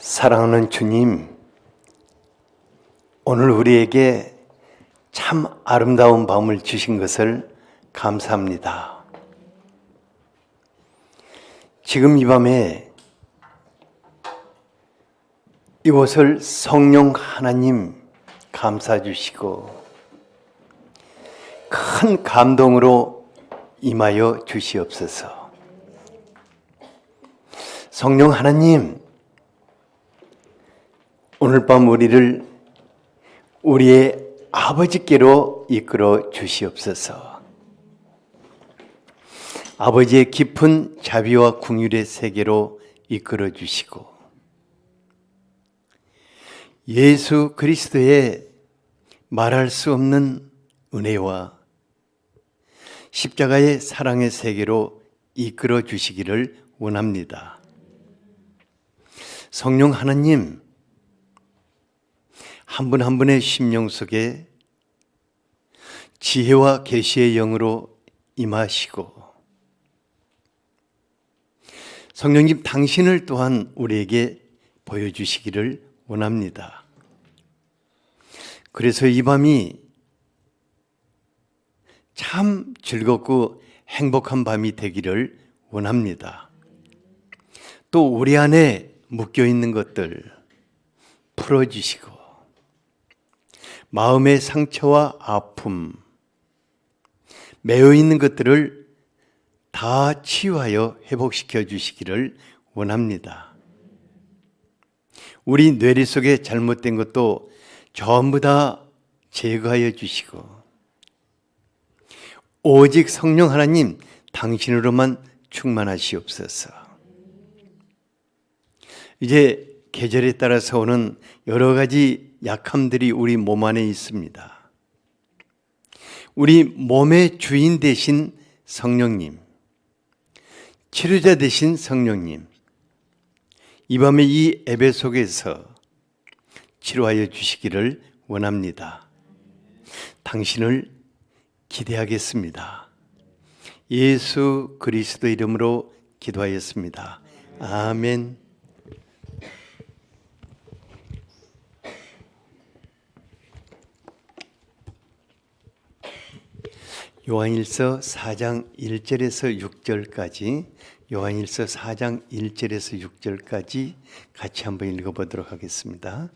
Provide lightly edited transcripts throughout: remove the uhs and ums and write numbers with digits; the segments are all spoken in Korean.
사랑하는 주님, 오늘 우리에게 참 아름다운 밤을 주신 것을 감사합니다. 지금 이 밤에 이곳을 성령 하나님 감싸 주시고 큰 감동으로 임하여 주시옵소서. 성령 하나님, 오늘 밤 우리를 우리의 아버지께로 이끌어 주시옵소서. 아버지의 깊은 자비와 긍휼의 세계로 이끌어 주시고 예수 그리스도의 말할 수 없는 은혜와 십자가의 사랑의 세계로 이끌어 주시기를 원합니다. 성령 하나님, 한 분 한 분의 심령 속에 지혜와 계시의 영으로 임하시고 성령님 당신을 또한 우리에게 보여주시기를 원합니다. 그래서 이 밤이 참 즐겁고 행복한 밤이 되기를 원합니다. 또 우리 안에 묶여있는 것들 풀어주시고 마음의 상처와 아픔, 매여 있는 것들을 다 치유하여 회복시켜 주시기를 원합니다. 우리 뇌리 속에 잘못된 것도 전부 다 제거하여 주시고 오직 성령 하나님 당신으로만 충만하시옵소서. 이제 계절에 따라서 오는 여러 가지 약함들이 우리 몸 안에 있습니다. 우리 몸의 주인 되신 성령님, 치료자 되신 성령님, 이 밤에 이 예배 속에서 치료하여 주시기를 원합니다. 당신을 기대하겠습니다. 예수 그리스도 이름으로 기도하였습니다. 아멘. 요한일서 4장 1절에서 6절까지 요한일서 4장 1절에서 6절까지 같이 한번 읽어보도록 하겠습니다.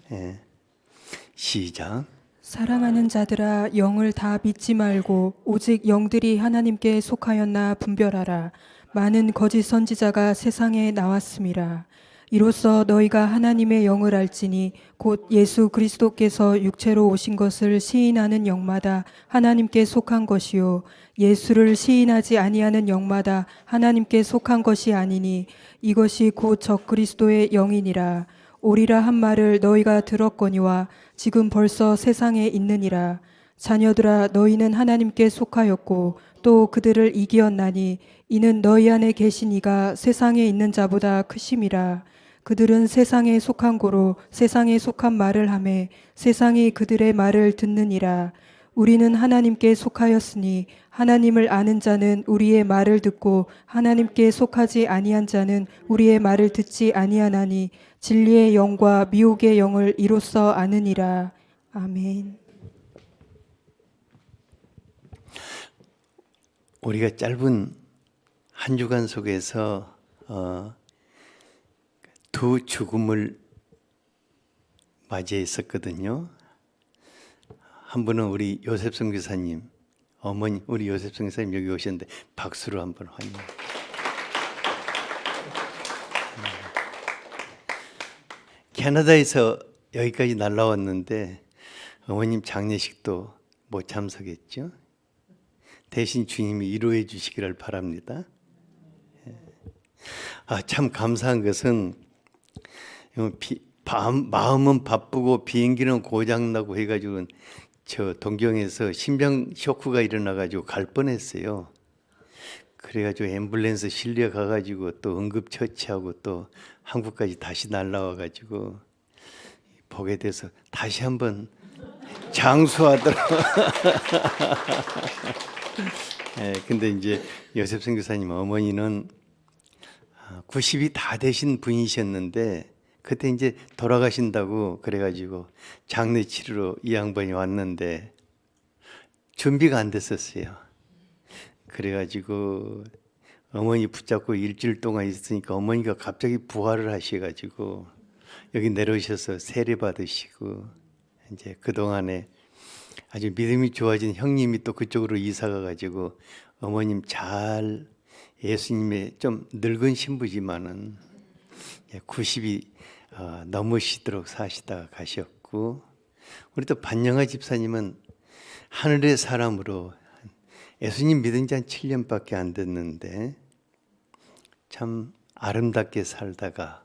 시작. 사랑하는 자들아, 영을 다 믿지 말고 오직 영들이 하나님께 속하였나 분별하라. 많은 거짓 선지자가 세상에 나왔음이라. 이로써 너희가 하나님의 영을 알지니 곧 예수 그리스도께서 육체로 오신 것을 시인하는 영마다 하나님께 속한 것이요 예수를 시인하지 아니하는 영마다 하나님께 속한 것이 아니니 이것이 곧 적그리스도의 영이니라. 오리라 한 말을 너희가 들었거니와 지금 벌써 세상에 있느니라. 자녀들아, 너희는 하나님께 속하였고 또 그들을 이기었나니 이는 너희 안에 계신 이가 세상에 있는 자보다 크심이라. 그들은 세상에 속한 고로 세상에 속한 말을 하매 세상이 그들의 말을 듣느니라. 우리는 하나님께 속하였으니 하나님을 아는 자는 우리의 말을 듣고 하나님께 속하지 아니한 자는 우리의 말을 듣지 아니하나니 진리의 영과 미혹의 영을 이로써 아느니라. 아멘. 우리가 짧은 한 주간 속에서 두 죽음을 맞이했었거든요. 한 분은 우리 요셉 선교사님, 어머니 우리 요셉 선교사님 여기 오셨는데 박수로 한번 환영. 캐나다에서 여기까지 날라왔는데 어머님 장례식도 못 참석했죠. 대신 주님이 위로해 주시기를 바랍니다. 참 감사한 것은 마음은 바쁘고 비행기는 고장나고 해가지고 저 동경에서 심장 쇼크가 일어나가지고 갈 뻔했어요. 그래가지고 앰뷸런스 실려 가가지고 또 응급처치하고 또 한국까지 다시 날라와가지고 보게 돼서 다시 한번 장수하더라. 근데 이제 요셉 선교사님 어머니는 90이 다 되신 분이셨는데 그때 이제 돌아가신다고 그래가지고 장례 치르러 이 양반이 왔는데 준비가 안 됐었어요. 그래가지고 어머니 붙잡고 일주일 동안 있으니까 어머니가 갑자기 부활을 하셔가지고 여기 내려오셔서 세례 받으시고 이제 그 동안에 아주 믿음이 좋아진 형님이 또 그쪽으로 이사 가가지고 어머님 잘 예수님의 좀 늙은 신부지만은 90이 넘으시도록 사시다가 가셨고, 우리 또 반영아 집사님은 하늘의 사람으로 예수님 믿은 지 한 7년밖에 안 됐는데 참 아름답게 살다가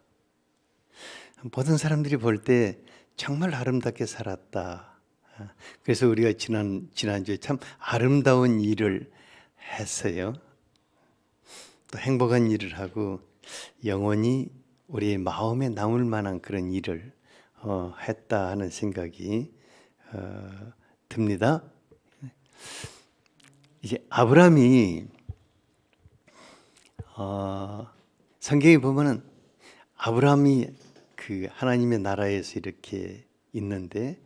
모든 사람들이 볼 때 정말 아름답게 살았다. 그래서 우리가 지난주에 참 아름다운 일을 했어요. 또 행복한 일을 하고 영원히 우리의 마음에 남을 만한 그런 일을 했다 하는 생각이 듭니다. 이제 아브라함이 성경에 보면은 아브라함이 그 하나님의 나라에서 이렇게 있는데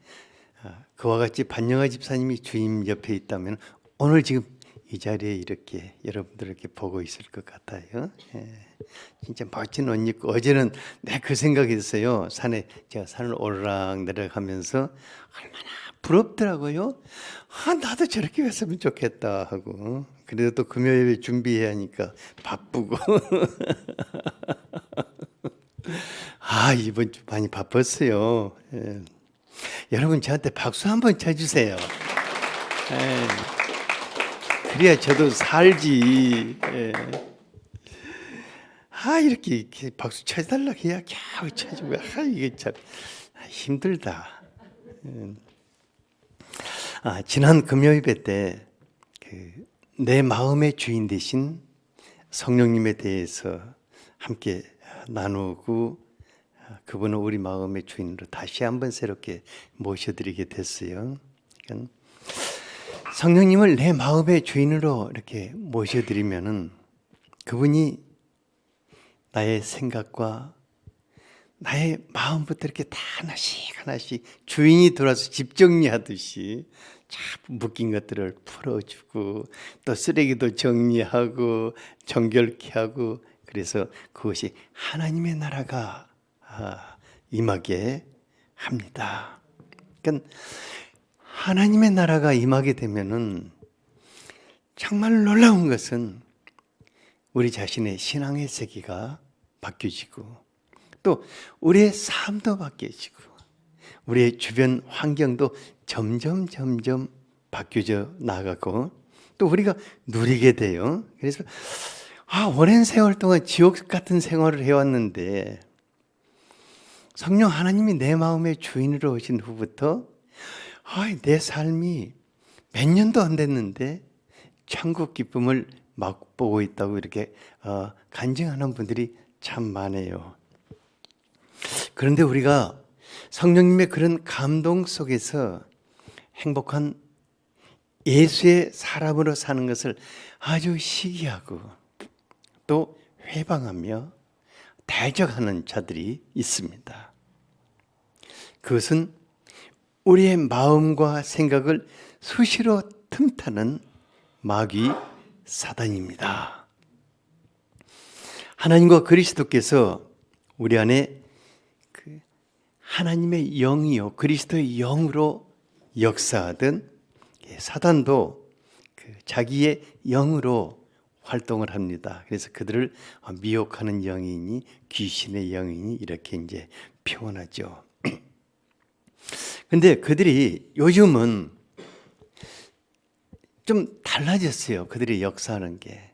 그와 같이 반영아 집사님이 주님 옆에 있다면 오늘 지금 이 자리에 이렇게 여러분들 이렇게 보고 있을 것 같아요. 진짜 멋진 옷 입고 어제는 그 생각이 있어요. 제가 산을 오르락 내려가면서 얼마나 부럽더라고요. 나도 저렇게 했으면 좋겠다 하고. 그래도 또 금요일에 준비해야 하니까 바쁘고. 이번 주 많이 바빴어요. 여러분 저한테 박수 한번 쳐주세요. 그래야 저도 살지. 이렇게 박수 쳐달라고 해야 겨우 쳐주고. 이게 참 힘들다. 지난 금요일 때 내 마음의 주인 되신 성령님에 대해서 함께 나누고 그분은 우리 마음의 주인으로 다시 한번 새롭게 모셔드리게 됐어요. 그러니까 성령님을 내 마음의 주인으로 이렇게 모셔드리면은 그분이 나의 생각과 나의 마음부터 이렇게 다 하나씩 주인이 들어와서 집 정리하듯이 참 묶인 것들을 풀어주고 또 쓰레기도 정리하고 정결케 하고, 그래서 그것이 하나님의 나라가 임하게 합니다. 그러니까 하나님의 나라가 임하게 되면은 정말 놀라운 것은 우리 자신의 신앙의 세계가 바뀌어지고 또 우리의 삶도 바뀌어지고 우리의 주변 환경도 점점 바뀌어져 나가고 또 우리가 누리게 돼요. 그래서 오랜 세월 동안 지옥 같은 생활을 해왔는데 성령 하나님이 내 마음의 주인으로 오신 후부터 내 삶이 몇 년도 안 됐는데 천국 기쁨을 맛보고 있다고 이렇게 간증하는 분들이 참 많아요. 그런데 우리가 성령님의 그런 감동 속에서 행복한 예수의 사람으로 사는 것을 아주 시기하고 또 회방하며 대적하는 자들이 있습니다. 그것은 우리의 마음과 생각을 수시로 틈타는 마귀 사단입니다. 하나님과 그리스도께서 우리 안에 하나님의 영이요 그리스도의 영으로 역사하던 사단도 자기의 영으로 활동을 합니다. 그래서 그들을 미혹하는 영이니 귀신의 영이니 이렇게 이제 표현하죠. 근데 그들이 요즘은 좀 달라졌어요. 그들이 역사하는 게.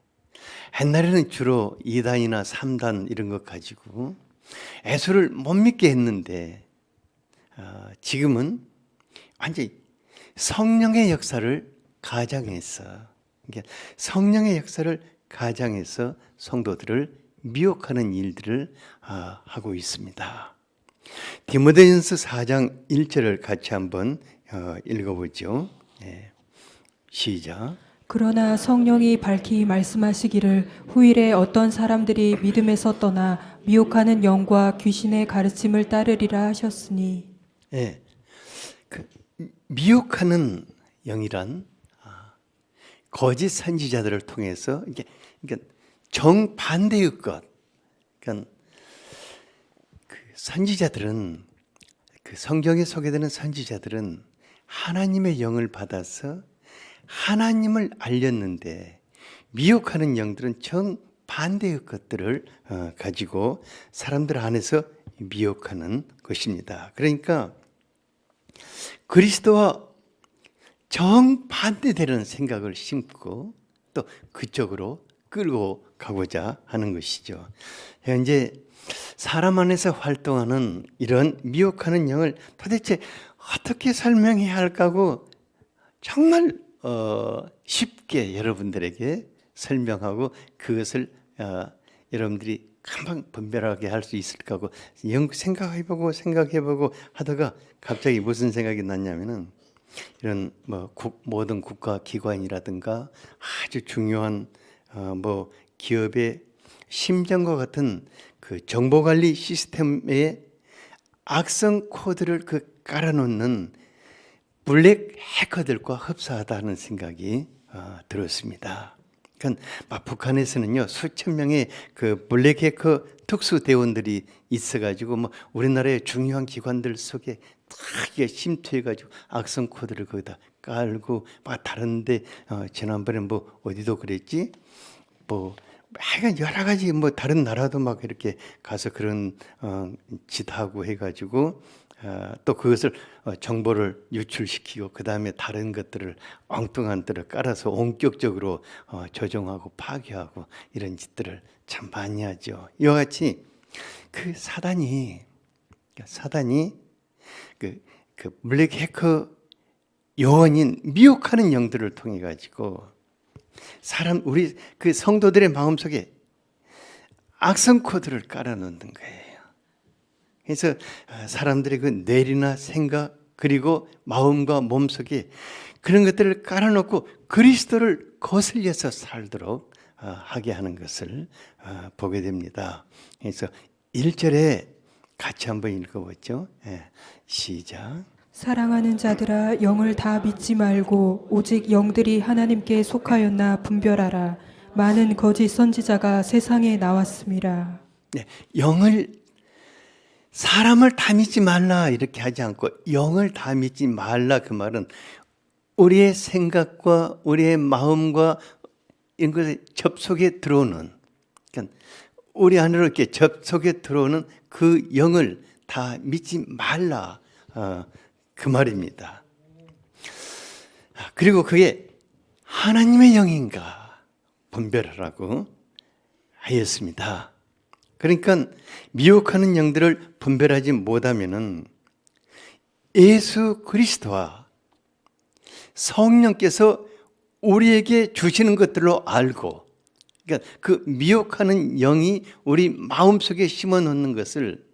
옛날에는 주로 2단이나 3단 이런 것 가지고 예수를 못 믿게 했는데 지금은 완전히 성령의 역사를 가장해서, 그러니까 성령의 역사를 가장해서 성도들을 미혹하는 일들을 하고 있습니다. 디모데전서 4장 1절을 같이 한번 읽어보죠. 시작. 그러나 성령이 밝히 말씀하시기를 후일에 어떤 사람들이 믿음에서 떠나 미혹하는 영과 귀신의 가르침을 따르리라 하셨으니. 예, 그 미혹하는 영이란 거짓 선지자들을 통해서 이게 그러니까 정반대의 것. 그러니까 그 선지자들은 그 성경에 소개되는 선지자들은 하나님의 영을 받아서 하나님을 알렸는데 미혹하는 영들은 정반대의 것들을 가지고 사람들 안에서 미혹하는 것입니다. 그러니까 그리스도와 정반대되는 생각을 심고 또 그쪽으로 끌고 가고자 하는 것이죠. 현재 사람 안에서 활동하는 이런 미혹하는 영을 도대체 어떻게 설명해야 할까고 정말 쉽게 여러분들에게 설명하고 그것을 여러분들이 금방 분별하게 할 수 있을까 하고 생각해보고 하다가 갑자기 무슨 생각이 났냐면은 이런 모든 국가 기관이라든가 아주 중요한 기업의 심장과 같은 그 정보관리 시스템에 악성 코드를 깔아놓는 블랙 해커들과 흡사하다는 생각이 들었습니다. 그러니까 북한에서는요 수천 명의 그 블랙 해커 특수 대원들이 있어가지고 우리나라의 중요한 기관들 속에 딱 침투해가지고 악성 코드를 거기다 깔고 다른데 지난번에 어디도 그랬지 하여간 여러 가지 다른 나라도 막 이렇게 가서 그런 짓하고 해가지고 또 그것을 정보를 유출시키고 그 다음에 다른 것들을 엉뚱한 들을 깔아서 원격적으로 조종하고 파괴하고 이런 짓들을 참 많이 하죠. 이와 같이 그 사단이 그 블랙 해커 요원인 미혹하는 영들을 통해 가지고 우리 그 성도들의 마음속에 악성 코드를 깔아놓는 거예요. 그래서 사람들의 그 뇌리나 생각 그리고 마음과 몸속에 그런 것들을 깔아놓고 그리스도를 거슬려서 살도록 하게 하는 것을 보게 됩니다. 그래서 1절에 같이 한번 읽어보죠. 시작. 사랑하는 자들아 영을 다 믿지 말고 오직 영들이 하나님께 속하였나 분별하라. 많은 거짓 선지자가 세상에 나왔음이라. 네, 사람을 다 믿지 말라 이렇게 하지 않고 영을 다 믿지 말라 그 말은 우리의 생각과 우리의 마음과 이런 것에 접속에 들어오는 그러니까 우리 안으로 이렇게 접속에 들어오는 그 영을 다 믿지 말라 그 말입니다. 그리고 그게 하나님의 영인가 분별하라고 하였습니다. 그러니까 미혹하는 영들을 분별하지 못하면은 예수 그리스도와 성령께서 우리에게 주시는 것들로 알고 그러니까 그 미혹하는 영이 우리 마음속에 심어 놓는 것을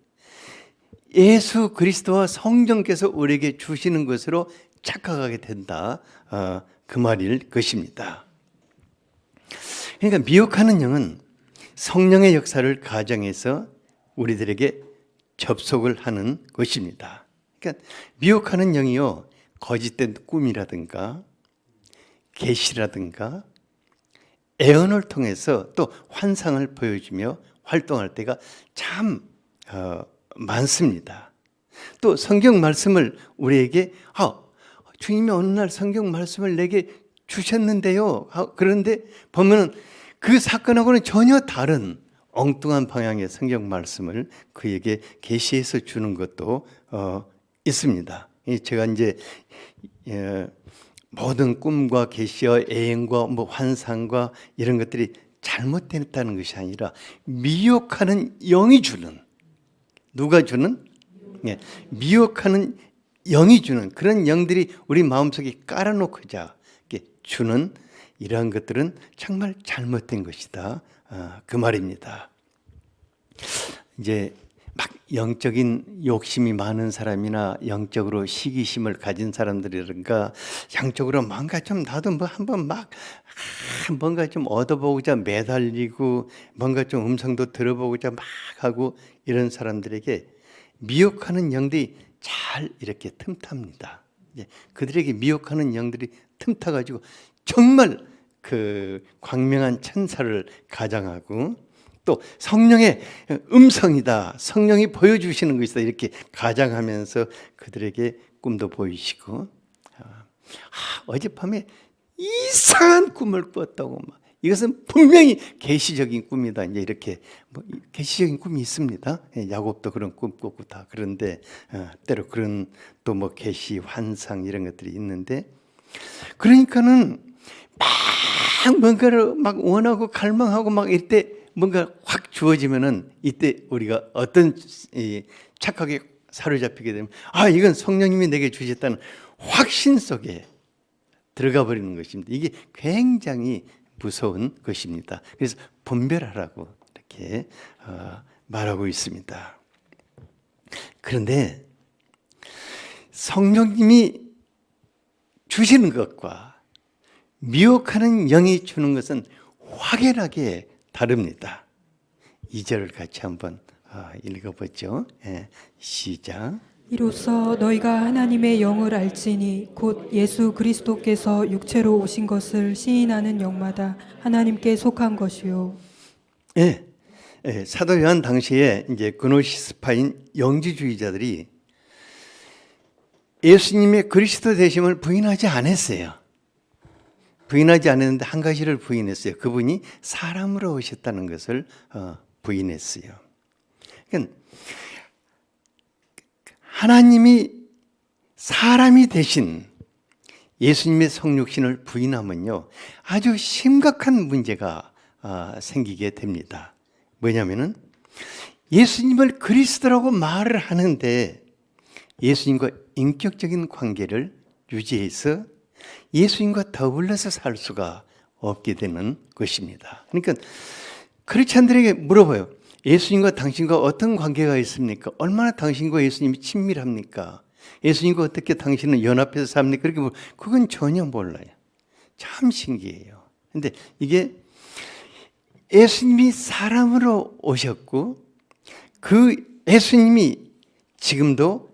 예수 그리스도와 성령께서 우리에게 주시는 것으로 착각하게 된다. 그 말일 것입니다. 그러니까 미혹하는 영은 성령의 역사를 가정해서 우리들에게 접속을 하는 것입니다. 그러니까 미혹하는 영이요 거짓된 꿈이라든가 계시라든가 애언을 통해서 또 환상을 보여주며 활동할 때가 참 많습니다. 또 성경 말씀을 우리에게 주님이 어느 날 성경 말씀을 내게 주셨는데요. 그런데 보면은 그 사건하고는 전혀 다른 엉뚱한 방향의 성경 말씀을 그에게 계시해서 주는 것도 있습니다. 제가 이제 모든 꿈과 계시와 애행과 환상과 이런 것들이 잘못됐다는 것이 아니라 미혹하는 영이 주는 누가 주는? 미혹하는 영이 주는 그런 영들이 우리 마음속에 깔아놓고자 주는 이러한 것들은 정말 잘못된 것이다. 그 말입니다. 이제 막 영적인 욕심이 많은 사람이나 영적으로 시기심을 가진 사람들이라든가 양적으로 뭔가 좀 나도 뭐 한번 막 뭔가 좀 얻어보고자 매달리고 뭔가 좀 음성도 들어보고자 막 하고 이런 사람들에게 미혹하는 영들이 잘 이렇게 틈탑니다. 그들에게 미혹하는 영들이 틈타가지고 정말 그 광명한 천사를 가장하고 또 성령의 음성이다, 성령이 보여주시는 것이다 이렇게 가장하면서 그들에게 꿈도 보이시고 어젯밤에 이상한 꿈을 꿨다고 막 이것은 분명히 계시적인 꿈이다 이제 이렇게 뭐 계시적인 꿈이 있습니다. 야곱도 그런 꿈 꿨고 다 그런데 때로 그런 또 뭐 계시 환상 이런 것들이 있는데 그러니까는 막 뭔가를 막 원하고 갈망하고 막 이때 뭔가 확 주어지면은 이때 우리가 어떤 착각에 사로잡히게 되면 이건 성령님이 내게 주셨다는 확신 속에 들어가 버리는 것입니다. 이게 굉장히 무서운 것입니다. 그래서 분별하라고 이렇게 말하고 있습니다. 그런데 성령님이 주시는 것과 미혹하는 영이 주는 것은 확연하게 다릅니다. 2절을 같이 한번 읽어보죠. 시작. 이로써 너희가 하나님의 영을 알지니 곧 예수 그리스도께서 육체로 오신 것을 시인하는 영마다 하나님께 속한 것이요. 사도 요한 당시에 이제 그노시스파인 영지주의자들이 예수님의 그리스도 되심을 부인하지 않았어요. 부인하지 않았는데 한 가지를 부인했어요. 그분이 사람으로 오셨다는 것을 부인했어요. 그러니까 하나님이 사람이 되신 예수님의 성육신을 부인하면요 아주 심각한 문제가 생기게 됩니다. 뭐냐면은 예수님을 그리스도라고 말을 하는데 예수님과 인격적인 관계를 유지해서 예수님과 더불어서 살 수가 없게 되는 것입니다. 그러니까 크리스찬들에게 물어봐요. 예수님과 당신과 어떤 관계가 있습니까? 얼마나 당신과 예수님이 친밀합니까? 예수님과 어떻게 당신은 연합해서 삽니까? 그렇게 뭐 그건 전혀 몰라요. 참 신기해요. 근데 이게 예수님이 사람으로 오셨고 그 예수님이 지금도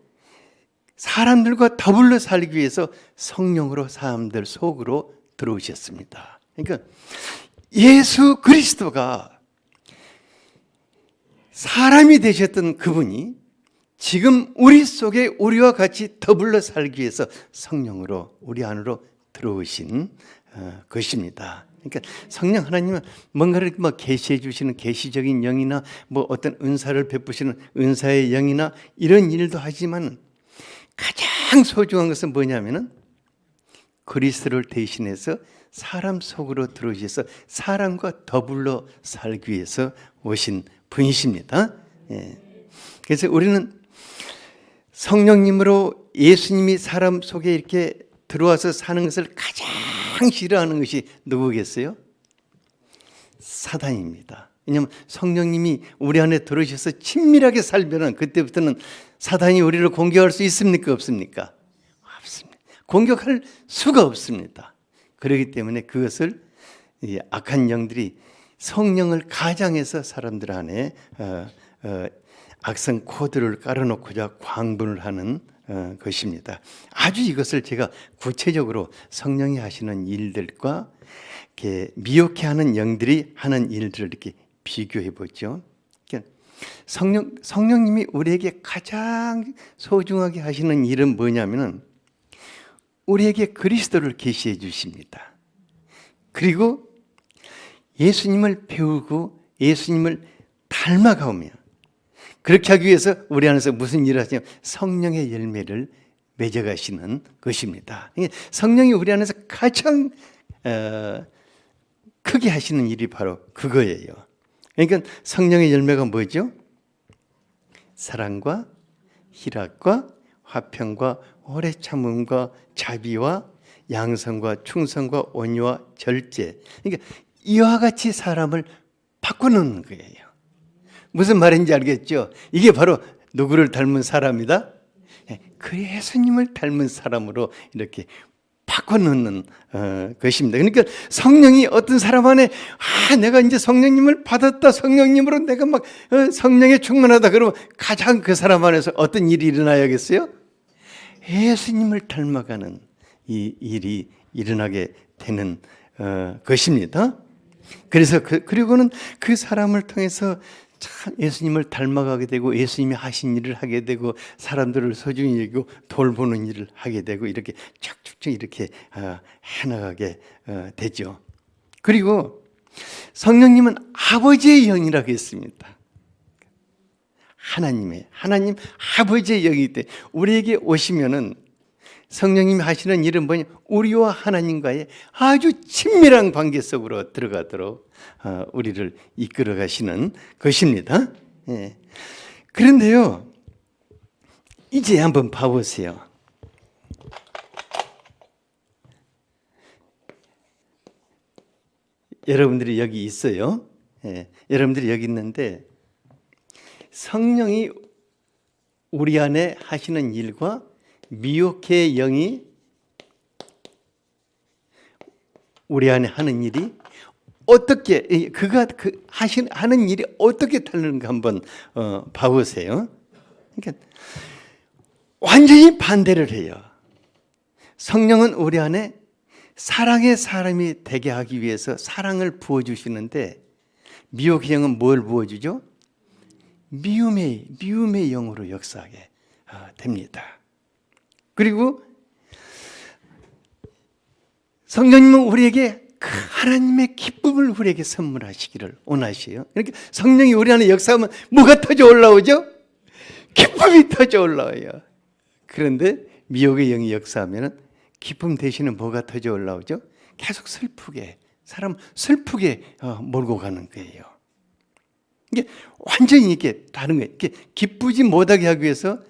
사람들과 더불어 살기 위해서 성령으로 사람들 속으로 들어오셨습니다. 그러니까 예수 그리스도가 사람이 되셨던 그분이 지금 우리 속에 우리와 같이 더불어 살기 위해서 성령으로 우리 안으로 들어오신 것입니다. 그러니까 성령 하나님은 뭔가를 뭐 계시해 주시는 계시적인 영이나 뭐 어떤 은사를 베푸시는 은사의 영이나 이런 일도 하지만 가장 소중한 것은 뭐냐면은 그리스도를 대신해서 사람 속으로 들어오셔서 사람과 더불어 살기 위해서 오신 분이십니다. 그래서 우리는 성령님으로 예수님이 사람 속에 이렇게 들어와서 사는 것을 가장 싫어하는 것이 누구겠어요? 사단입니다. 왜냐하면 성령님이 우리 안에 들어오셔서 친밀하게 살면 그때부터는 사단이 우리를 공격할 수 있습니까? 없습니까? 없습니다. 공격할 수가 없습니다. 그렇기 때문에 그것을 악한 영들이 성령을 가장해서 사람들 안에 악성 코드를 깔아놓고자 광분을 하는 것입니다. 아주 이것을 제가 구체적으로 성령이 하시는 일들과 이렇게 미혹해 하는 영들이 하는 일들을 이렇게 비교해 보죠. 성령님이 우리에게 가장 소중하게 하시는 일은 뭐냐면은 우리에게 그리스도를 계시해 주십니다. 그리고 예수님을 배우고 예수님을 닮아가며 그렇게 하기 위해서 우리 안에서 무슨 일을 하시냐면 성령의 열매를 맺어가시는 것입니다. 성령이 우리 안에서 가장 크게 하시는 일이 바로 그거예요. 그러니까 성령의 열매가 뭐죠? 사랑과 희락과 화평과 오래 참음과 자비와 양성과 충성과 온유와 절제. 그러니까 이와 같이 사람을 바꾸는 거예요. 무슨 말인지 알겠죠? 이게 바로 누구를 닮은 사람이다? 그 예수님을 닮은 사람으로 이렇게 바꿔놓는 것입니다. 그러니까 성령이 어떤 사람 안에 내가 이제 성령님을 받았다, 성령님으로 내가 막 성령에 충만하다 그러면 가장 그 사람 안에서 어떤 일이 일어나야겠어요? 예수님을 닮아가는 이 일이 일어나게 되는 것입니다. 그래서 그리고는 그 사람을 통해서 참 예수님을 닮아가게 되고 예수님이 하신 일을 하게 되고 사람들을 소중히 여기고 돌보는 일을 하게 되고 이렇게 쭉쭉쭉 이렇게 해나가게 되죠. 그리고 성령님은 아버지의 영이라고 했습니다. 하나님 아버지의 영이기 때문에 우리에게 오시면은 성령님이 하시는 일은 뭐냐? 우리와 하나님과의 아주 친밀한 관계 속으로 들어가도록 우리를 이끌어 가시는 것입니다. 예. 그런데요, 이제 한번 봐보세요. 여러분들이 여기 있어요. 예. 여러분들이 여기 있는데 성령이 우리 안에 하시는 일과 미혹의 영이 우리 안에 하는 일이 어떻게 그가 하는 일이 어떻게 다른가 한번 봐보세요. 그러니까 완전히 반대를 해요. 성령은 우리 안에 사랑의 사람이 되게 하기 위해서 사랑을 부어주시는데 미혹의 영은 뭘 부어주죠? 미움의 영으로 역사하게 됩니다. 그리고 성령님은 우리에게 그 하나님의 기쁨을 우리에게 선물하시기를 원하시요. 그러니까 성령이 우리 안에 역사하면 뭐가 터져 올라오죠? 기쁨이 터져 올라와요. 그런데 미혹의 영이 역사하면 기쁨 대신에 뭐가 터져 올라오죠? 계속 사람 슬프게 몰고 가는 거예요. 이게 완전히 이게 다른 거예요. 이게 기쁘지 못하게 하기 위해서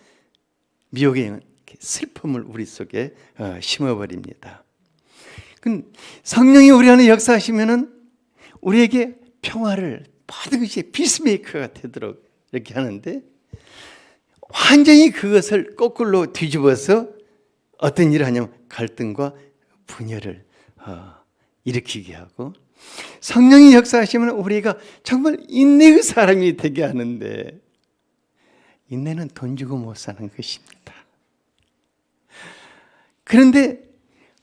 미혹의 영은 슬픔을 우리 속에 심어버립니다. 성령이 우리 안에 역사하시면은 우리에게 평화를 모든 것이 피스메이커가 되도록 이렇게 하는데 완전히 그것을 거꾸로 뒤집어서 어떤 일을 하냐면 갈등과 분열을 일으키게 하고 성령이 역사하시면 우리가 정말 인내의 사람이 되게 하는데 인내는 돈 주고 못 사는 것입니다. 그런데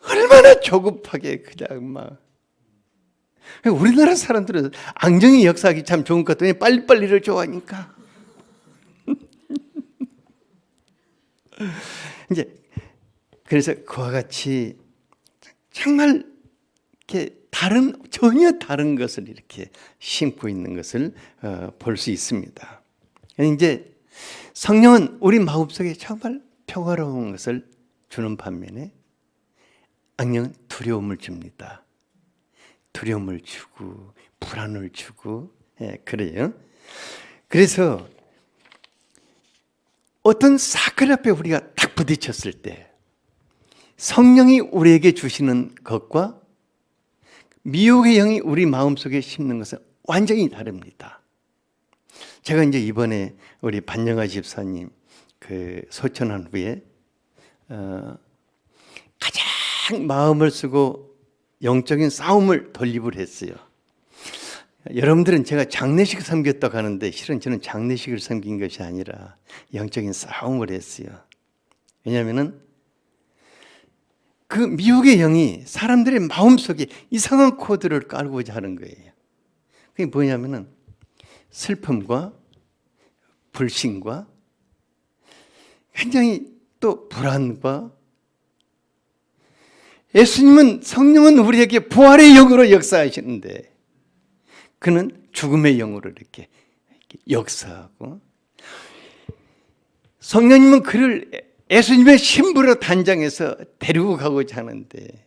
얼마나 조급하게 그냥 막 우리나라 사람들은 앙정이 역사하기 참 좋은 것 같더니 빨리빨리를 좋아하니까 이제 그래서 그와 같이 정말 이렇게 전혀 다른 것을 이렇게 심고 있는 것을 볼 수 있습니다. 이제 성령은 우리 마음속에 정말 평화로운 것을 주는 반면에 악령은 두려움을 줍니다. 두려움을 주고 불안을 주고 그래요. 그래서 어떤 사건 앞에 우리가 딱 부딪혔을 때 성령이 우리에게 주시는 것과 미혹의 영이 우리 마음속에 심는 것은 완전히 다릅니다. 제가 이제 이번에 우리 반영아 집사님 그 소천한 후에 가장 마음을 쓰고 영적인 싸움을 돌입을 했어요. 여러분들은 제가 장례식 섬겼다고 하는데 실은 저는 장례식을 섬긴 것이 아니라 영적인 싸움을 했어요. 왜냐하면은 그 미혹의 영이 사람들의 마음속에 이상한 코드를 깔고자 하는 거예요. 그게 뭐냐면은 슬픔과 불신과 굉장히 또 불안과 예수님은 성령은 우리에게 부활의 영으로 역사하시는데 그는 죽음의 영으로 이렇게 역사하고 성령님은 그를 예수님의 신부로 단장해서 데리고 가고자 하는데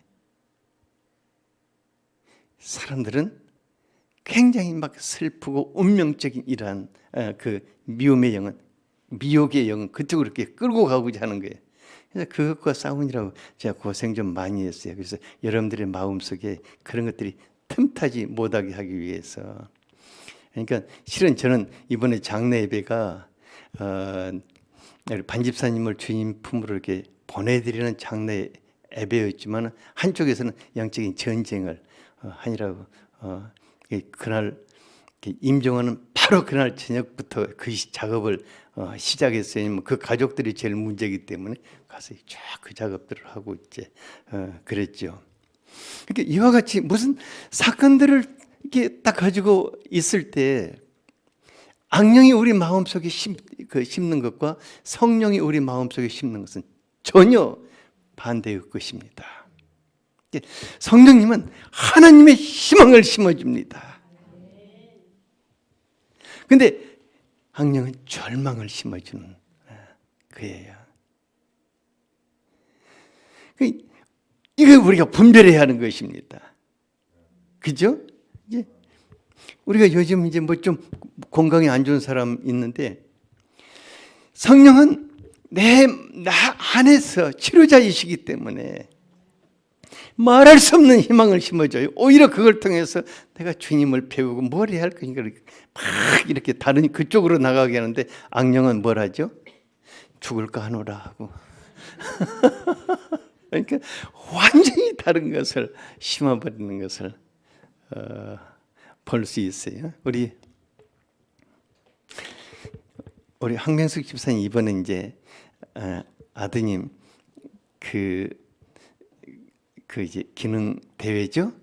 사람들은 굉장히 막 슬프고 운명적인 이러한 그 미움의 영은 미혹의 영은 그쪽으로 이렇게 끌고 가고자 하는 거예요. 그래서 그것과 싸우느라고 제가 고생 좀 많이 했어요. 그래서 여러분들의 마음속에 그런 것들이 틈타지 못하게 하기 위해서. 그러니까 실은 저는 이번에 장례 예배가 우리 반집사님을 주님 품으로 이렇게 보내드리는 장래 예배였지만 한쪽에서는 영적인 전쟁을 하니라고 그날 임종원은 바로 그날 저녁부터 그 작업을 시작했어요. 그 가족들이 제일 문제이기 때문에 가서 쫙 그 작업들을 하고 이제 그랬죠. 그러니까 이와 같이 무슨 사건들을 이렇게 딱 가지고 있을 때 악령이 우리 마음속에 심는 것과 성령이 우리 마음속에 심는 것은 전혀 반대의 것입니다. 성령님은 하나님의 희망을 심어줍니다. 근데 악령은 절망을 심어주는 거예요. 이거 우리가 분별해야 하는 것입니다. 그죠? 이제 우리가 요즘 이제 뭐 좀 건강이 안 좋은 사람 있는데 성령은 나 안에서 치료자이시기 때문에 말할 수 없는 희망을 심어줘요. 오히려 그걸 통해서 내가 주님을 배우고 뭘 해야 할 것인가 막 이렇게 다른 그쪽으로 나가게 하는데 악령은 뭘 하죠? 죽을까 하노라 하고 그러니까 완전히 다른 것을 심어버리는 것을 볼 수 있어요. 우리 황명숙 집사님 이번에 이제 아드님 그 이제 기능 대회죠.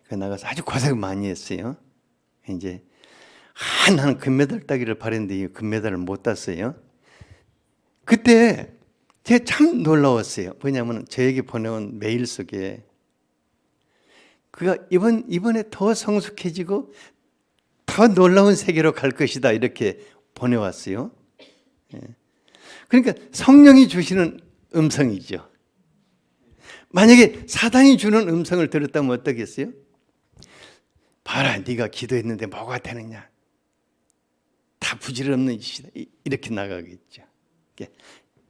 그 나가서 아주 고생 많이 했어요. 이제 나는 금메달 따기를 바랬는데 금메달을 못 땄어요. 그때 제가 참 놀라웠어요. 왜냐하면 저에게 보내온 메일 속에 그가 이번에 더 성숙해지고 더 놀라운 세계로 갈 것이다 이렇게 보내왔어요. 그러니까 성령이 주시는 음성이죠. 만약에 사단이 주는 음성을 들었다면 어떻겠어요? 봐라, 네가 기도했는데 뭐가 되느냐? 다 부질없는 짓이다. 이렇게 나가겠죠.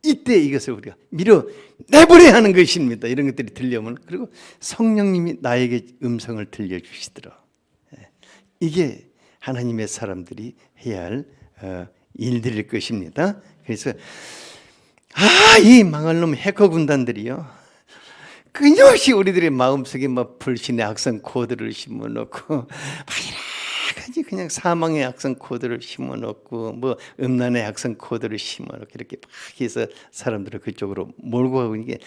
이때 이것을 우리가 밀어내버려야 하는 것입니다. 이런 것들이 들려오면 그리고 성령님이 나에게 음성을 들려주시더라. 이게 하나님의 사람들이 해야 할 일들일 것입니다. 그래서 이 망할 놈 해커 군단들이요. 끊임없이 우리들의 마음속에 막 불신의 악성 코드를 심어놓고 막 여러 가지 그냥 사망의 악성 코드를 심어놓고 뭐 음란의 악성 코드를 심어놓고 이렇게 막 해서 사람들을 그쪽으로 몰고 가고 이게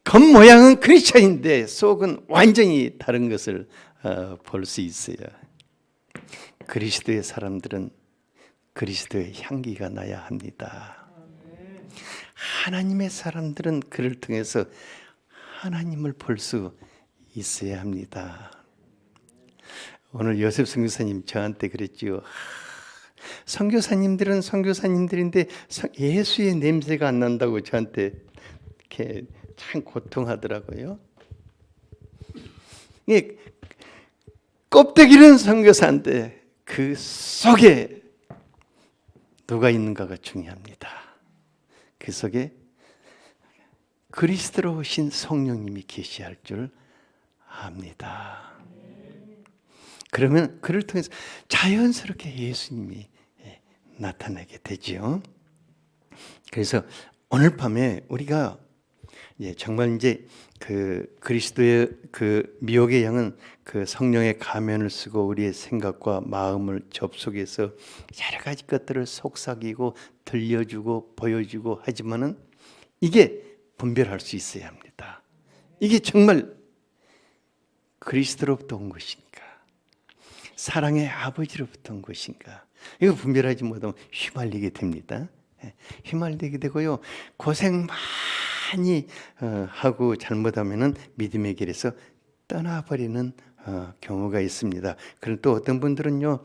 겉모양은 크리스천인데 속은 완전히 다른 것을 볼 수 있어요. 그리스도의 사람들은 그리스도의 향기가 나야 합니다. 하나님의 사람들은 그를 통해서 하나님을 볼 수 있어야 합니다. 오늘 요셉 선교사님 저한테 그랬죠. 선교사님들은 선교사님들인데 예수의 냄새가 안 난다고 저한테 이렇게 참 고통하더라고요. 껍데기는 선교사인데 그 속에 누가 있는가가 중요합니다. 그 속에 그리스도로 오신 성령님이 계시할 줄 압니다. 그러면 그를 통해서 자연스럽게 예수님이 나타나게 되죠. 그래서 오늘 밤에 우리가 정말 이제 그 그리스도의 그 미혹의 영은 그 성령의 가면을 쓰고 우리의 생각과 마음을 접속해서 여러 가지 것들을 속삭이고 들려주고 보여주고 하지만은 이게 분별할 수 있어야 합니다. 이게 정말 그리스도로부터 온 것인가, 사랑의 아버지로부터 온 것인가, 이거 분별하지 못하면 휘말리게 됩니다. 휘말리게 되고요, 고생 많이 하고 잘못하면은 믿음의 길에서 떠나버리는 경우가 있습니다. 그럼 또 어떤 분들은요,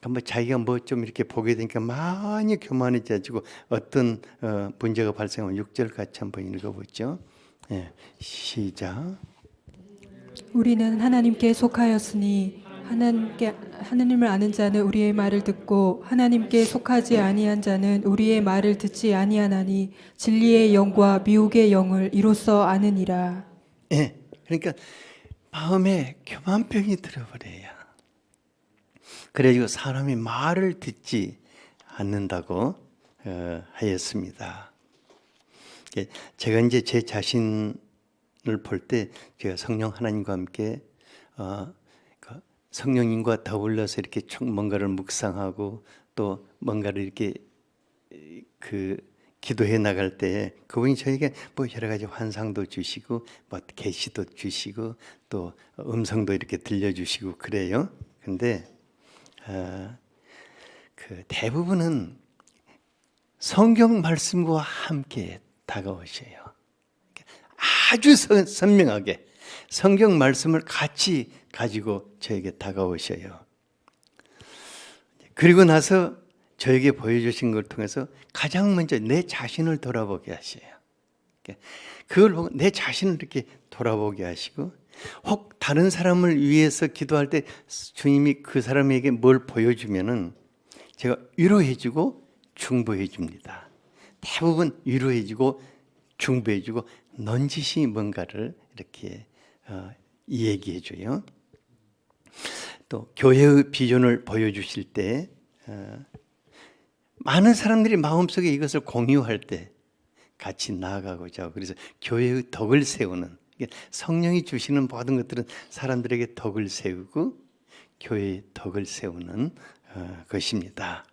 뭐 자기가 뭐 좀 이렇게 보게 되니까 많이 교만해져가지고 어떤 문제가 발생하면 6절 같이 한번 읽어보죠. 시작. 우리는 하나님께 속하였으니 하나님을 아는 자는 우리의 말을 듣고 하나님께 속하지 아니한 자는 우리의 말을 듣지 아니하나니 진리의 영과 미혹의 영을 이로써 아느니라. 그러니까 마음에 교만병이 들어버려요. 그래가지고 사람이 말을 듣지 않는다고 하였습니다. 제가 이제 제 자신을 볼 때 제가 성령 하나님과 함께 성령님과 더불어서 이렇게 뭔가를 묵상하고 또 뭔가를 이렇게 기도해 나갈 때 그분이 저에게 뭐 여러 가지 환상도 주시고 뭐 계시도 주시고 또 음성도 이렇게 들려주시고 그래요. 근데 대부분은 성경 말씀과 함께 다가오셔요. 아주 선명하게 성경 말씀을 같이 가지고 저에게 다가오셔요. 그리고 나서 저에게 보여주신 걸 통해서 가장 먼저 내 자신을 돌아보게 하셔요. 그걸 보고 내 자신을 이렇게 돌아보게 하시고 혹 다른 사람을 위해서 기도할 때 주님이 그 사람에게 뭘 보여주면은 제가 위로해주고 중보해줍니다. 대부분 위로해주고 중보해주고 넌지시 뭔가를 이렇게 얘기해줘요. 또 교회의 비전을 보여주실 때 많은 사람들이 마음속에 이것을 공유할 때 같이 나아가고자 하고 그래서 교회의 덕을 세우는 성령이 주시는 모든 것들은 사람들에게 덕을 세우고 교회의 덕을 세우는 것입니다.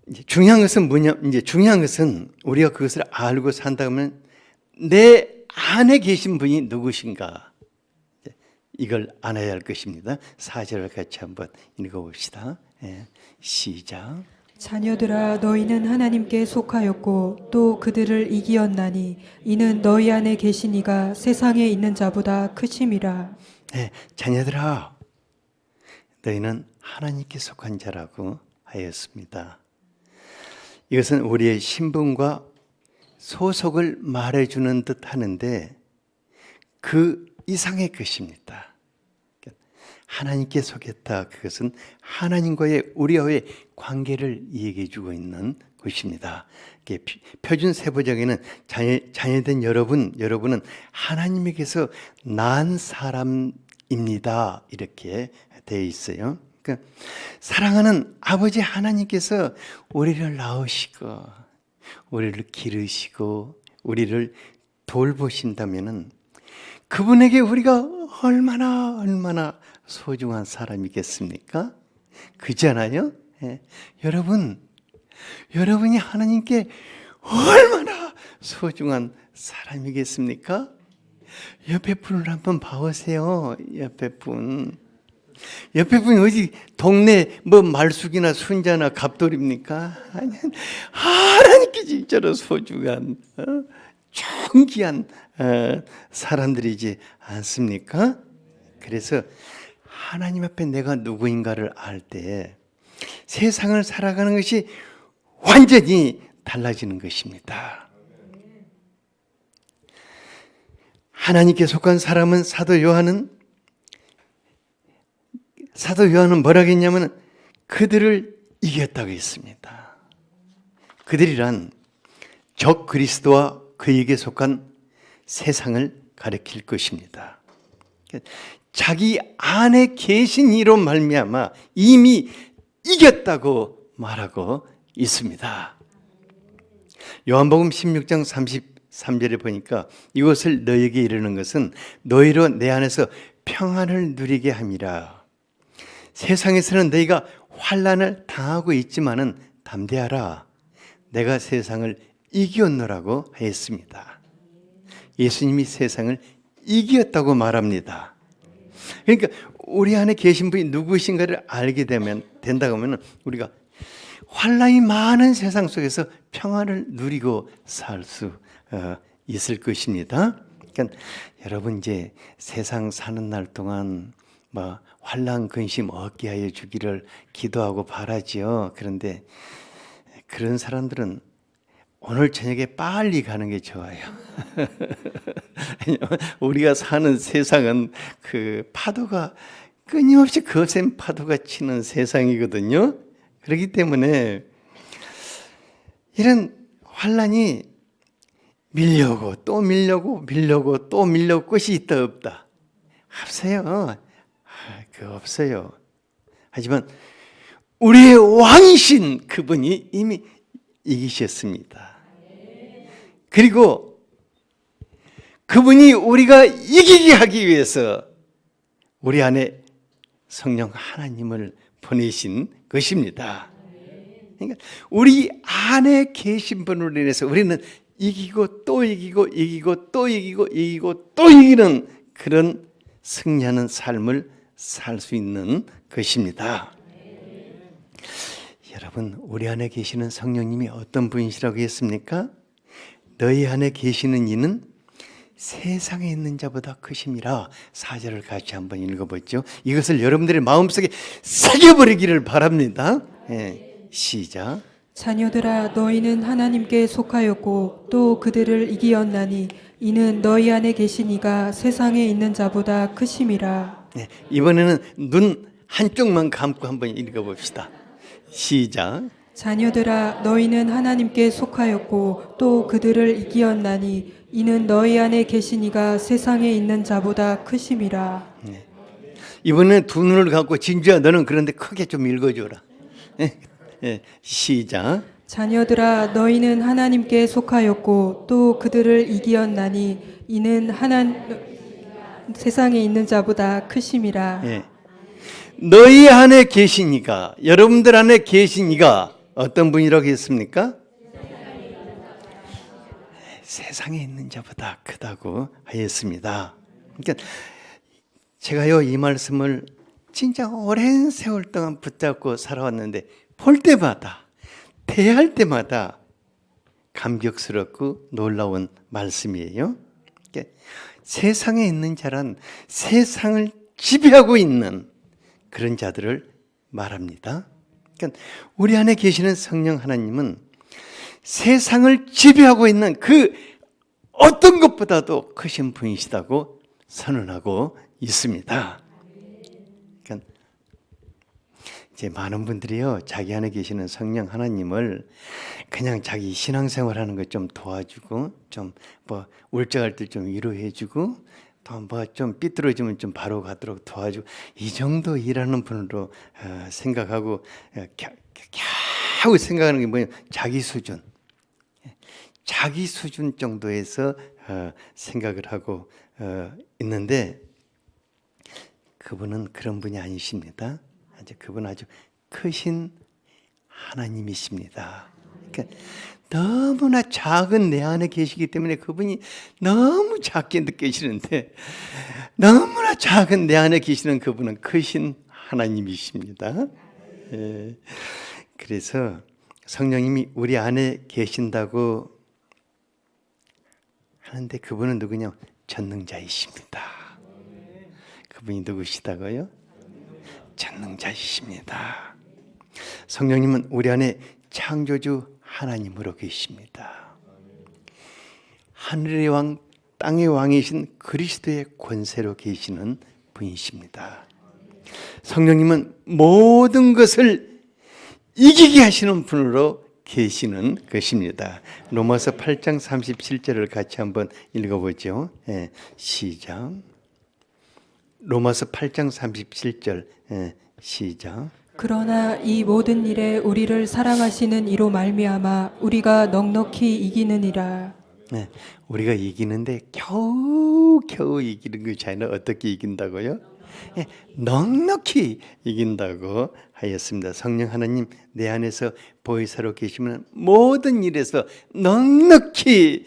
이제 중요한 것은 뭐냐? 이제 중요한 것은 우리가 그것을 알고 산다면 내 안에 계신 분이 누구신가? 이걸 알아야 할 것입니다. 4절을 같이 한번 읽어봅시다. 시작. 자녀들아 너희는 하나님께 속하였고 또 그들을 이기었나니 이는 너희 안에 계신 이가 세상에 있는 자보다 크심이라. 자녀들아 너희는 하나님께 속한 자라고 하였습니다. 이것은 우리의 신분과 소속을 말해주는 듯 하는데 그 이상의 것입니다. 하나님께 속했다. 그것은 하나님과의 우리와의 관계를 얘기해 주고 있는 것입니다. 표준 세부적에는 자녀된 여러분은 하나님에게서 난 사람입니다. 이렇게 되어 있어요. 그러니까 사랑하는 아버지 하나님께서 우리를 낳으시고 우리를 기르시고 우리를 돌보신다면은 그분에게 우리가 얼마나 소중한 사람이겠습니까? 그잖아요. 여러분이 하나님께 얼마나 소중한 사람이겠습니까? 옆에 분을 한번 봐보세요. 옆에 분이 어디 동네 뭐 말숙이나 순자나 갑돌입니까? 아니, 하나님께 진짜로 소중한 존귀한 사람들이지 않습니까? 그래서 하나님 앞에 내가 누구인가를 알 때 세상을 살아가는 것이 완전히 달라지는 것입니다. 하나님께 속한 사람은 사도 요한은 뭐라고 했냐면 그들을 이겼다고 했습니다. 그들이란 적 그리스도와 그에게 속한 세상을 가리킬 것입니다. 자기 안에 계신 이로 말미암아 이미 이겼다고 말하고 있습니다. 요한복음 16장 33절에 보니까 이것을 너에게 이르는 것은 너희로 내 안에서 평안을 누리게 함이라. 세상에서는 너희가 환난을 당하고 있지만은 담대하라. 내가 세상을 이겼노라고 하였습니다. 예수님이 세상을 이겼다고 말합니다. 그러니까 우리 안에 계신 분이 누구신가를 알게 된다고 하면 우리가 환난이 많은 세상 속에서 평안을 누리고 살 수 있을 것입니다. 그러니까 여러분 이제 세상 사는 날 동안 뭐 환난 근심 없게 하여 주기를 기도하고 바라지요. 그런데 그런 사람들은 오늘 저녁에 빨리 가는 게 좋아요. 우리가 사는 세상은 그 파도가 끊임없이 거센 파도가 치는 세상이거든요. 그렇기 때문에 이런 환난이 밀려오고 또 밀려오고 또 밀려오고 끝이 있다 없다. 없어요. 없어요. 하지만 우리의 왕이신 그분이 이미 이기셨습니다. 그리고 그분이 우리가 이기게 하기 위해서 우리 안에 성령 하나님을 보내신 것입니다. 그러니까 우리 안에 계신 분으로 인해서 우리는 이기고 또 이기고 이기고 또 이기고 이기고 또 이기는 그런 승리하는 삶을 살 수 있는 것입니다. 여러분, 우리 안에 계시는 성령님이 어떤 분이시라고 했습니까? 너희 안에 계시는 이는 세상에 있는 자보다 크심이라. 4절을 같이 한번 읽어보죠. 이것을 여러분들의 마음속에 새겨버리기를 바랍니다. 시작. 자녀들아 너희는 하나님께 속하였고 또 그들을 이기었나니 이는 너희 안에 계신 이가 세상에 있는 자보다 크심이라. 이번에는 눈 한쪽만 감고 한번 읽어봅시다. 시작. 자녀들아 너희는 하나님께 속하였고 또 그들을 이기었나니 이는 너희 안에 계신 이가 세상에 있는 자보다 크심이라. 이번에는 두 눈을 감고 진주야 너는 그런데 크게 좀 읽어줘라. 시작. 자녀들아 너희는 하나님께 속하였고 또 그들을 이기었나니 이는 세상에 있는 자보다 크심이라. 너희 안에 계시니까, 여러분들 안에 계시니까 어떤 분이라고 했습니까? 세상에 있는 자보다 크다고 하였습니다. 그러니까 제가요 이 말씀을 진짜 오랜 세월 동안 붙잡고 살아왔는데 볼 때마다 대할 때마다 감격스럽고 놀라운 말씀이에요. 그러니까 세상에 있는 자란 세상을 지배하고 있는 그런 자들을 말합니다. 그러니까 우리 안에 계시는 성령 하나님은 세상을 지배하고 있는 그 어떤 것보다도 크신 분이시다고 선언하고 있습니다. 그러니까 이제 많은 분들이요 자기 안에 계시는 성령 하나님을 그냥 자기 신앙생활하는 것 좀 도와주고 좀 뭐 울적할 때 좀 위로해주고 또 뭐 좀 삐뚤어지면 좀 바로 가도록 도와주고 이 정도 일하는 분으로 생각하고 겨우 생각하는 게 뭐예요? 자기 수준 정도에서 생각을 하고 있는데 그분은 그런 분이 아니십니다. 그분은 아주 크신 하나님이십니다. 그러니까 너무나 작은 내 안에 계시기 때문에 그분이 너무 작게 느껴지는데 너무나 작은 내 안에 계시는 그분은 크신 하나님이십니다. 그래서 성령님이 우리 안에 계신다고 하는데 그분은 누구냐? 전능자이십니다. 그분이 누구시다고요? 전능자이십니다. 성령님은 우리 안에 창조주 하나님으로 계십니다. 하늘의 왕, 땅의 왕이신 그리스도의 권세로 계시는 분이십니다. 성령님은 모든 것을 이기게 하시는 분으로 계시는 것입니다. 로마서 8장 37절을 같이 한번 읽어보죠. 시작. 로마서 8장 37절 시작. 그러나 이 모든 일에 우리를 사랑하시는 이로 말미암아 우리가 넉넉히 이기느니라. 우리가 이기는데 겨우 이기는 것이 아니라 어떻게 이긴다고요? 넉넉히 이긴다고 하였습니다. 성령 하나님 내 안에서 보혜사로 계시면 모든 일에서 넉넉히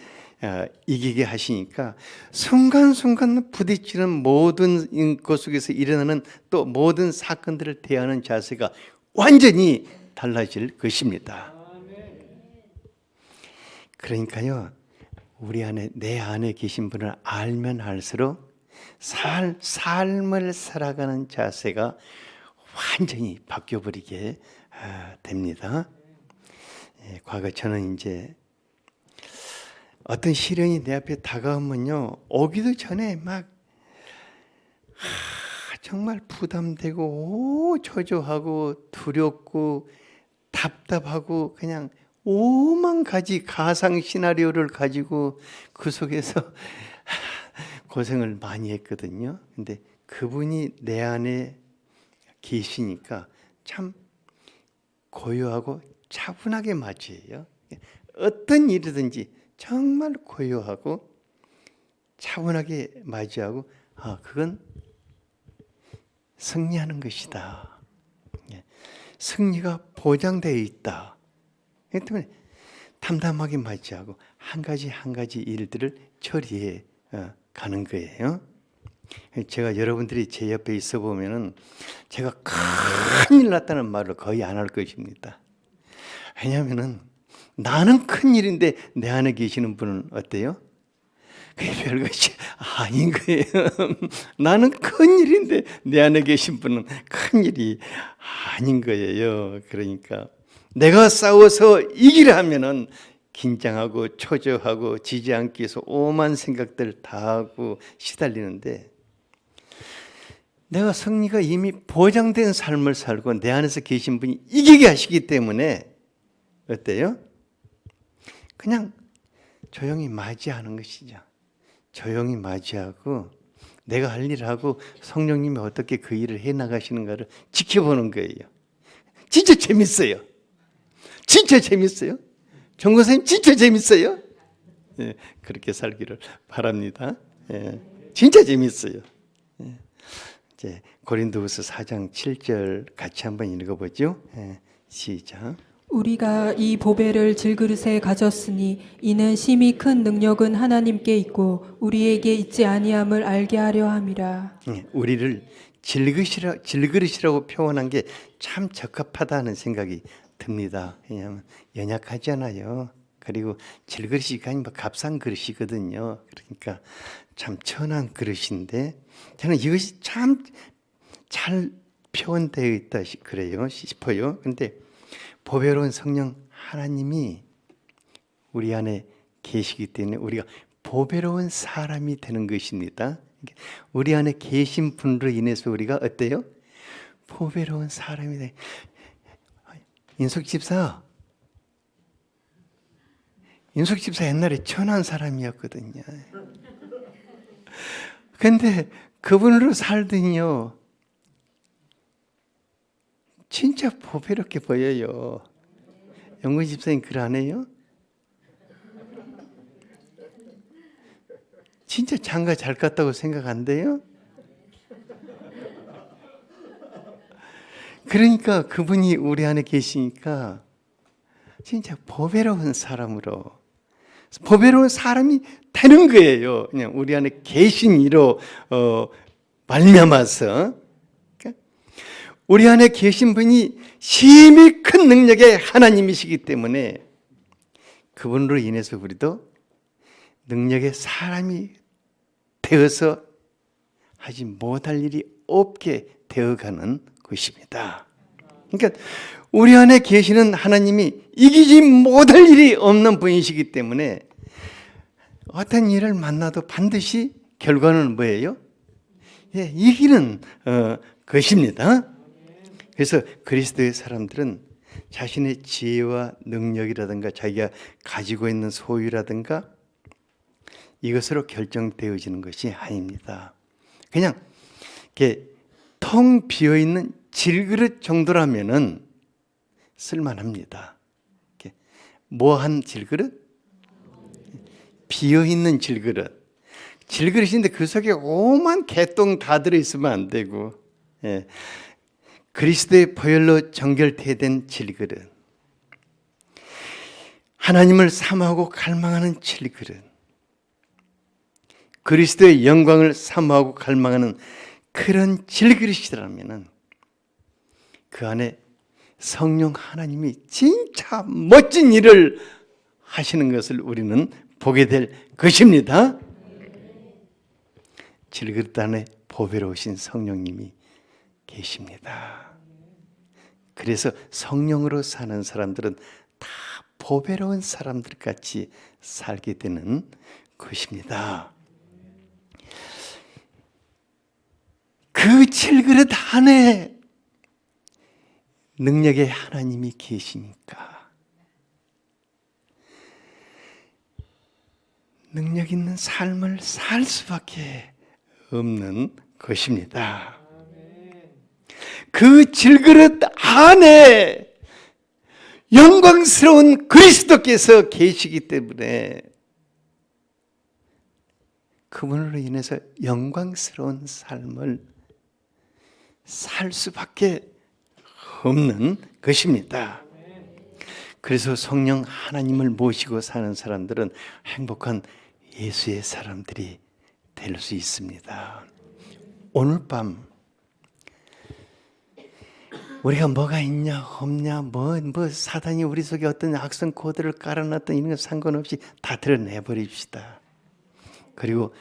이기게 하시니까 순간순간 부딪히는 모든 것 속에서 일어나는 또 모든 사건들을 대하는 자세가 완전히 달라질 것입니다. 그러니까요 우리 안에 내 안에 계신 분을 알면 알수록 삶을 살아가는 자세가 완전히 바뀌어버리게 됩니다. 과거 저는 이제 어떤 시련이 내 앞에 다가오면요 오기도 전에 막 정말 부담되고 초조하고 두렵고 답답하고 그냥 오만 가지 가상 시나리오를 가지고 그 속에서 고생을 많이 했거든요. 근데 그분이 내 안에 계시니까 참 고요하고 차분하게 맞이해요. 어떤 일이든지 정말 고요하고 차분하게 맞이하고 그건 승리하는 것이다. 승리가 보장되어 있다. 그렇기 때문에 담담하게 맞이하고 한 가지 한 가지 일들을 처리해 가는 거예요. 제가 여러분들이 제 옆에 있어 보면은 제가 큰일 났다는 말을 거의 안 할 것입니다. 왜냐하면은 나는 큰일인데 내 안에 계시는 분은 어때요? 그게 별것이 아닌 거예요. 나는 큰일인데 내 안에 계신 분은 큰일이 아닌 거예요. 그러니까 내가 싸워서 이기려 하면은 긴장하고 초조하고 지지 않기 위해서 오만 생각들 다 하고 시달리는데, 내가 승리가 이미 보장된 삶을 살고 내 안에서 계신 분이 이기게 하시기 때문에 어때요? 그냥 조용히 맞이하는 것이죠. 조용히 맞이하고 내가 할 일을 하고 성령님이 어떻게 그 일을 해나가시는가를 지켜보는 거예요. 진짜 재밌어요. 진짜 재밌어요. 정권사님 진짜 재밌어요. 그렇게 살기를 바랍니다. 진짜 재밌어요. 이제 고린도후서 4장 7절 같이 한번 읽어보죠. 시작. 우리가 이 보배를 질그릇에 가졌으니 이는 심히 큰 능력은 하나님께 있고 우리에게 있지 아니함을 알게 하려 함이라. 우리를 질그릇이라고 표현한 게 참 적합하다는 생각이 듭니다. 왜냐하면 연약하잖아요. 그리고 질그릇이 아니면 값싼 그릇이거든요. 그러니까 참 천한 그릇인데 저는 이것이 참 잘 표현되어 있다 그래요 싶어요. 근데 보배로운 성령 하나님이 우리 안에 계시기 때문에 우리가 보배로운 사람이 되는 것입니다. 우리 안에 계신 분으로 인해서 우리가 어때요? 보배로운 사람이 돼. 인숙 집사 옛날에 천한 사람이었거든요. 근데 그분으로 살더니요 진짜 보배롭게 보여요. 영근 집사님 글 안 해요? 진짜 장가 잘 갔다고 생각 안 돼요? 그러니까 그분이 우리 안에 계시니까 진짜 보배로운 사람으로, 보배로운 사람이 되는 거예요. 그냥 우리 안에 계신 이로 말미암아서. 우리 안에 계신 분이 심히 큰 능력의 하나님이시기 때문에 그분으로 인해서 우리도 능력의 사람이 되어서 하지 못할 일이 없게 되어가는 것입니다. 그러니까 우리 안에 계시는 하나님이 이기지 못할 일이 없는 분이시기 때문에 어떤 일을 만나도 반드시 결과는 뭐예요? 이기는 것입니다. 그래서 그리스도의 사람들은 자신의 지혜와 능력이라든가 자기가 가지고 있는 소유라든가 이것으로 결정되어지는 것이 아닙니다. 그냥 이렇게 텅 비어있는 질그릇 정도라면은 쓸만합니다. 뭐한 질그릇? 비어있는 질그릇. 질그릇인데 그 속에 오만 개똥 다 들어있으면 안 되고, 그리스도의 보혈로 정결된 질그릇, 하나님을 사모하고 갈망하는 질그릇, 그리스도의 영광을 사모하고 갈망하는 그런 질그릇이라면 그 안에 성령 하나님이 진짜 멋진 일을 하시는 것을 우리는 보게 될 것입니다. 질그릇 안에 보배로우신 성령님이 계십니다. 그래서 성령으로 사는 사람들은 다 보배로운 사람들 같이 살게 되는 것입니다. 그 질그릇 안에 능력의 하나님이 계시니까 능력 있는 삶을 살 수밖에 없는 것입니다. 그 질그릇 안에 영광스러운 그리스도께서 계시기 때문에 그분으로 인해서 영광스러운 삶을 살 수밖에 없는 것입니다. 그래서 성령 하나님을 모시고 사는 사람들은 행복한 예수의 사람들이 될 수 있습니다. 오늘 밤 우리가 뭐가 있냐 없냐 뭐 사단이 우리 속에 어떤 악성 코드를 깔아놨던 이런 거 상관없이 다 드러내 버립시다. 그리고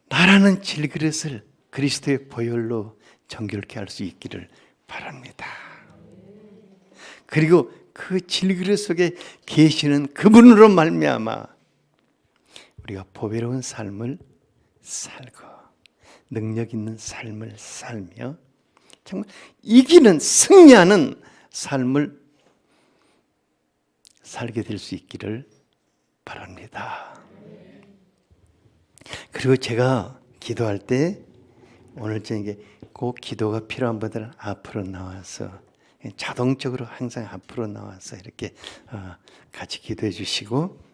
나라는 질그릇을 그리스도의 보혈로 정결케 할 수 있기를 바랍니다. 그리고 그 질그릇 속에 계시는 그분으로 말미암아 우리가 보배로운 삶을 살고 능력 있는 삶을 살며 정말 이기는 승리하는 삶을 살게 될 수 있기를 바랍니다. 그리고 제가 기도할 때 오늘 저녁에 꼭 기도가 필요한 분들은 앞으로 나와서 자동적으로 항상 앞으로 나와서 이렇게 같이 기도해 주시고